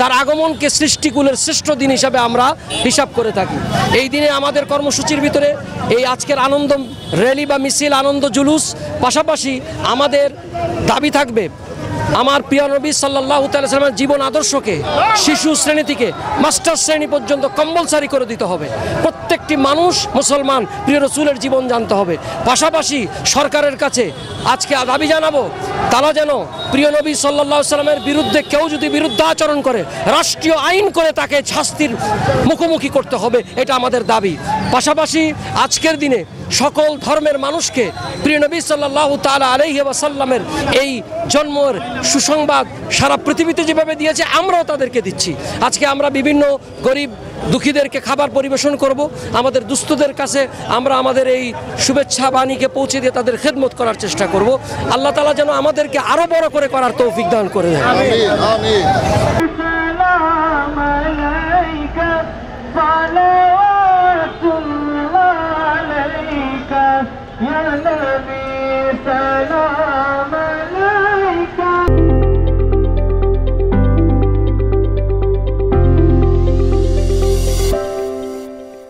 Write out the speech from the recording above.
তার আগমনকে সৃষ্টিকুলের শ্রেষ্ঠ দিন হিসাবে আমরা হিসাব করে থাকি। এই দিনে আমাদের কর্মসূচির ভিতরে এই আজকের আনন্দ র্যালি বা মিছিল, আনন্দ জুলুস, পাশাপাশি আমাদের দাবি থাকবে আমার প্রিয় নবী সাল্লাল্লাহু তাআলা সাল্লামের জীবন আদর্শকে শিশু শ্রেণী থেকে মাস্টার শ্রেণী পর্যন্ত কম্পালসারি করে দিতে হবে। প্রত্যেকটি মানুষ মুসলমান প্রিয় রসুলের জীবন জানতে হবে। পাশাপাশি সরকারের কাছে আজকে দাবি জানাবো, তারা যেন প্রিয় নবী সাল্লাল্লাহু আলাইহি সাল্লামের বিরুদ্ধে কেউ যদি বিরুদ্ধাচরণ করে রাষ্ট্রীয় আইন করে তাকে শাস্তির মুখোমুখি করতে হবে, এটা আমাদের দাবি। পাশাপাশি আজকের দিনে সকল ধর্মের মানুষকে প্রিয় নবী সাল্লাল্লাহু তাআলা আলাইহি ওয়াসাল্লামের এই জন্মের সুসংবাদ সারা পৃথিবীতে যেভাবে দিয়েছে আমরাও তাদেরকে দিচ্ছি। আজকে আমরা বিভিন্ন গরিব দুঃখীদেরকে খাবার পরিবেশন করব, আমাদের দুস্থদের কাছে আমরা আমাদের এই শুভেচ্ছা বাণীকে পৌঁছে দিয়ে তাদের খেদমত করার চেষ্টা করব। আল্লাহ তাআলা যেন আমাদেরকে আরো বড় করে করার তৌফিক দান করে দেন। আমিন আমিন।